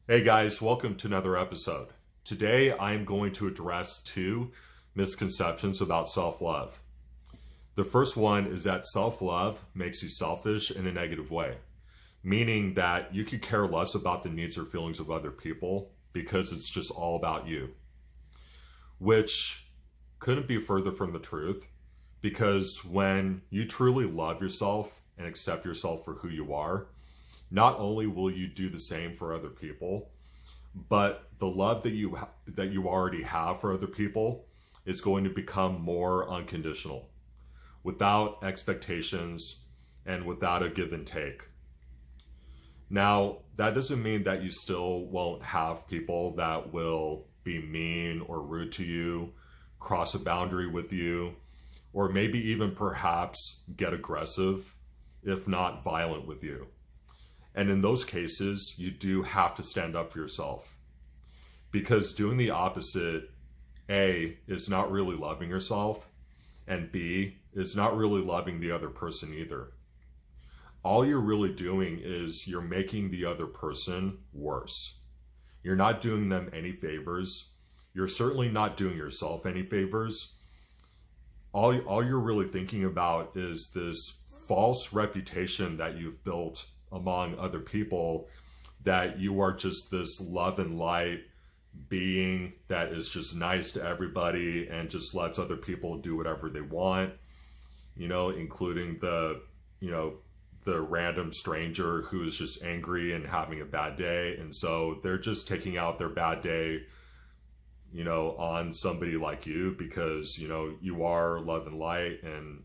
Hey guys, welcome to another episode. Today I'm going to address two misconceptions about self-love. The first one is that self-love makes you selfish in a negative way, meaning that you could care less about the needs or feelings of other people because it's just all about you, which couldn't be further from the truth because when you truly love yourself and accept yourself for who you are, not only will you do the same for other people, but the love that you already have for other people is going to become more unconditional, without expectations and without a give and take. Now, that doesn't mean that you still won't have people that will be mean or rude to you, cross a boundary with you, or maybe even perhaps get aggressive, if not violent with you. And in those cases, you do have to stand up for yourself. Because doing the opposite, A, is not really loving yourself, and B, is not really loving the other person either. All you're really doing is you're making the other person worse. You're not doing them any favors. You're certainly not doing yourself any favors. All you're really thinking about is this false reputation that you've built among other people, that you are just this love and light being that is just nice to everybody and just lets other people do whatever they want, including the random stranger who is just angry and having a bad day. And so they're just taking out their bad day, on somebody like you because, you are love and light, and,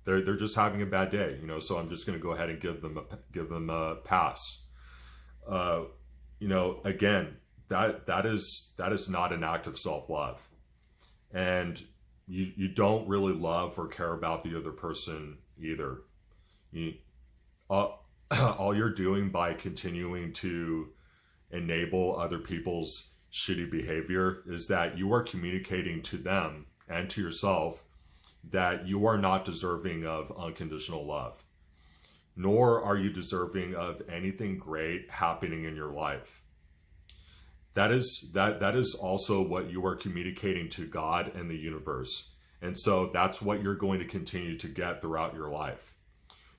they're just having a bad day, so I'm just going to go ahead and give them a pass. Again, that is not an act of self-love. And you don't really love or care about the other person either. All you're doing by continuing to enable other people's shitty behavior is that you are communicating to them and to yourself that you are not deserving of unconditional love, nor are you deserving of anything great happening in your life. That is also what you are communicating to God and the universe. And so that's what you're going to continue to get throughout your life.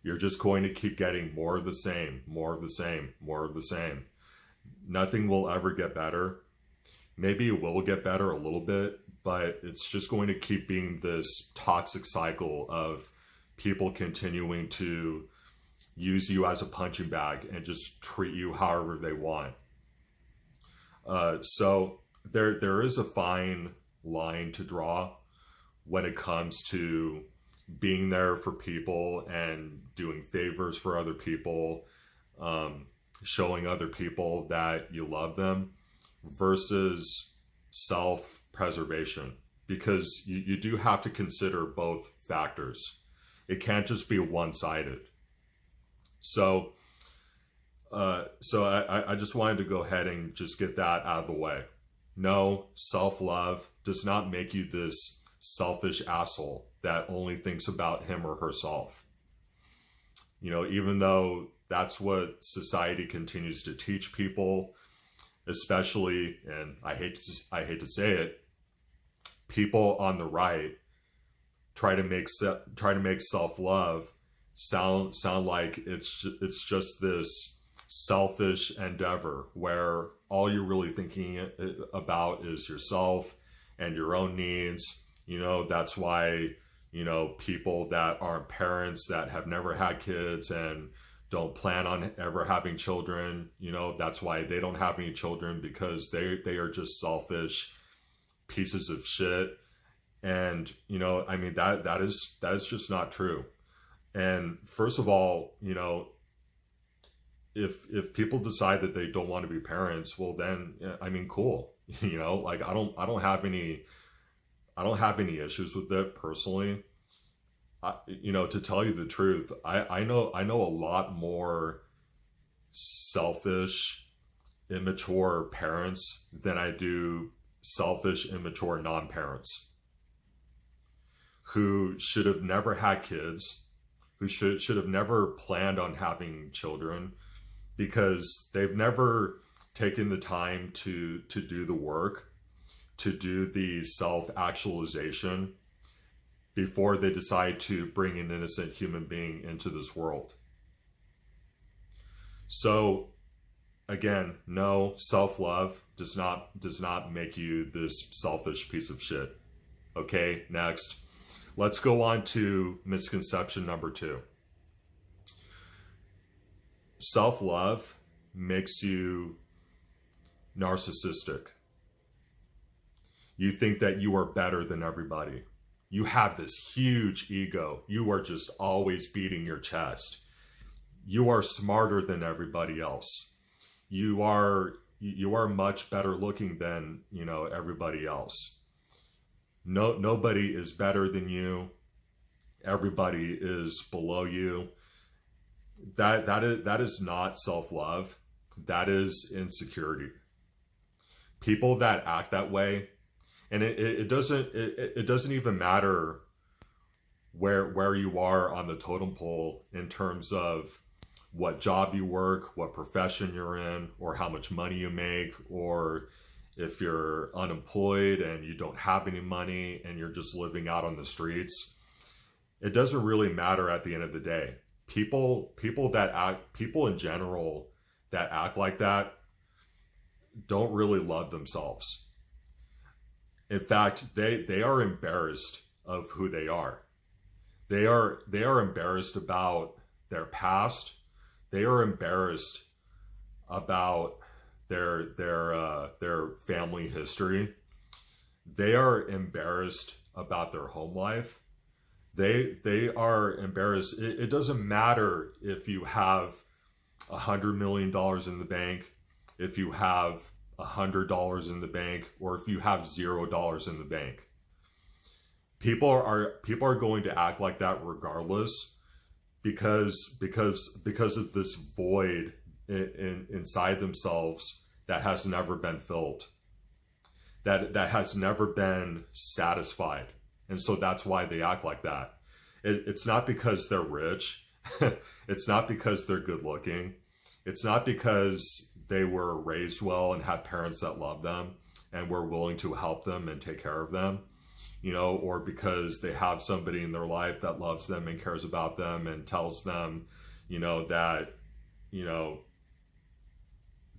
You're just going to keep getting more of the same, more of the same, more of the same. Nothing will ever get better. Maybe it will get better a little bit, but it's just going to keep being this toxic cycle of people continuing to use you as a punching bag and just treat you however they want. So there is a fine line to draw when it comes to being there for people and doing favors for other people, showing other people that you love them, versus self-preservation, because you do have to consider both factors. It can't just be one-sided. So I just wanted to go ahead and just get that out of the way. No, self-love does not make you this selfish asshole that only thinks about him or herself. Even though that's what society continues to teach people, especially, and I hate to say it, people on the right try to make self-love sound like it's just this selfish endeavor where all you're really thinking about is yourself and your own needs. That's why people that aren't parents, that have never had kids and don't plan on ever having children, that's why they don't have any children, because they are just selfish pieces of shit. And that is just not true. And first of all, if people decide that they don't want to be parents, well then, cool. Like I don't have any issues with it personally. To tell you the truth, I know a lot more selfish, immature parents than I do selfish, immature non-parents who should have never had kids, who should have never planned on having children, because they've never taken the time to do the work, to do the self-actualization before they decide to bring an innocent human being into this world. So again, no, self-love does not make you this selfish piece of shit. Okay, next. Let's go on to misconception number 2. Self-love makes you narcissistic. You think that you are better than everybody. You have this huge ego. You are just always beating your chest. You are smarter than everybody else. You are much better looking than, everybody else. Nobody is better than you. Everybody is below you. That is not self-love. That is insecurity. People that act that way, and it doesn't even matter where you are on the totem pole in terms of what job you work, what profession you're in, or how much money you make, or if you're unemployed and you don't have any money and you're just living out on the streets. It doesn't really matter at the end of the day. People in general that act like that don't really love themselves. In fact, they are embarrassed of who they are. They are embarrassed about their past. They are embarrassed about their family history. They are embarrassed about their home life. They are embarrassed. It doesn't matter if you have $100 million in the bank, if you have $100 in the bank, or if you have $0 in the bank. People are going to act like that regardless, because of this void inside themselves that has never been filled, that has never been satisfied. And so that's why they act like that. It's not because they're rich. It's not because they're good looking. It's not because they were raised well and had parents that loved them and were willing to help them and take care of them, or because they have somebody in their life that loves them and cares about them and tells them,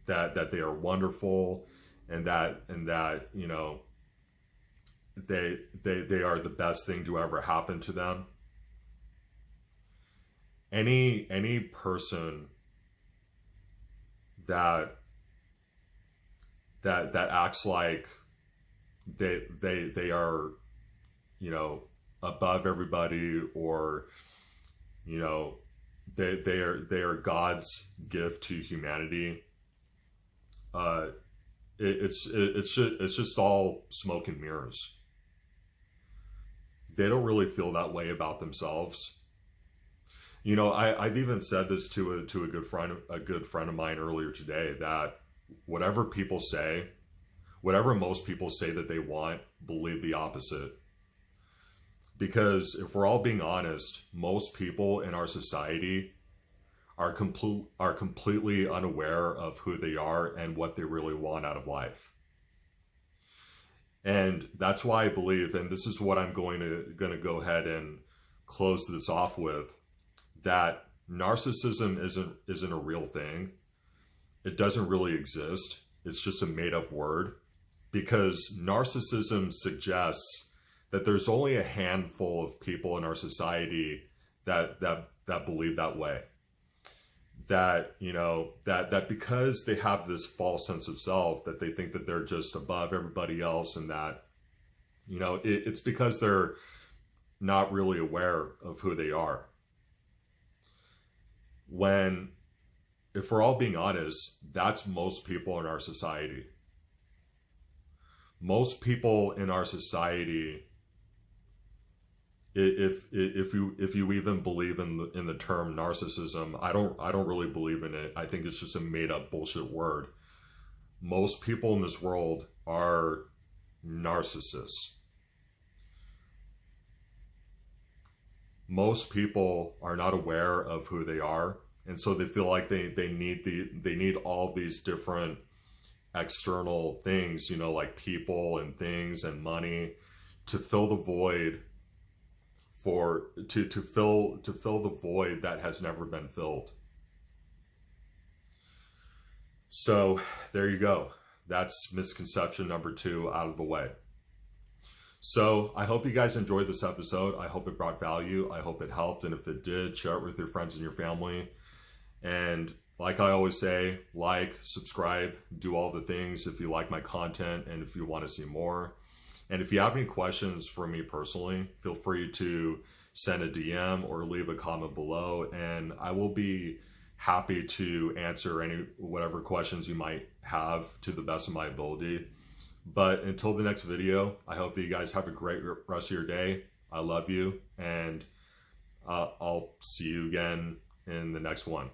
that they are wonderful and that they are the best thing to ever happen to them. Any person that acts like they are above everybody, or they are God's gift to humanity, it's just all smoke and mirrors. They don't really feel that way about themselves. I've even said this to a good friend of mine earlier today, that whatever most people say that they want, believe the opposite. Because if we're all being honest, most people in our society are completely unaware of who they are and what they really want out of life. And that's why I believe, and this is what I'm going to go ahead and close this off with, that narcissism isn't a real thing. It doesn't really exist. It's just a made-up word, because narcissism suggests that there's only a handful of people in our society that believe that way. That that because they have this false sense of self, that they think that they're just above everybody else, and that it's because they're not really aware of who they are. When, if we're all being honest, that's most people in our society. Most people in our society, if you even believe in the term narcissism, I don't really believe in it. I think it's just a made up bullshit word. Most people in this world are narcissists. Most people are not aware of who they are. And so they feel like they need all these different external things, you know, like people and things and money to fill the void to fill the void that has never been filled. So there you go. That's misconception number 2 out of the way. So I hope you guys enjoyed this episode. I hope it brought value. I hope it helped. And if it did, share it with your friends and your family. And like I always say, like, subscribe, do all the things if you like my content and if you want to see more. And if you have any questions for me personally, feel free to send a DM or leave a comment below, and I will be happy to answer whatever questions you might have to the best of my ability. But until the next video, I hope that you guys have a great rest of your day. I love you, and I'll see you again in the next one.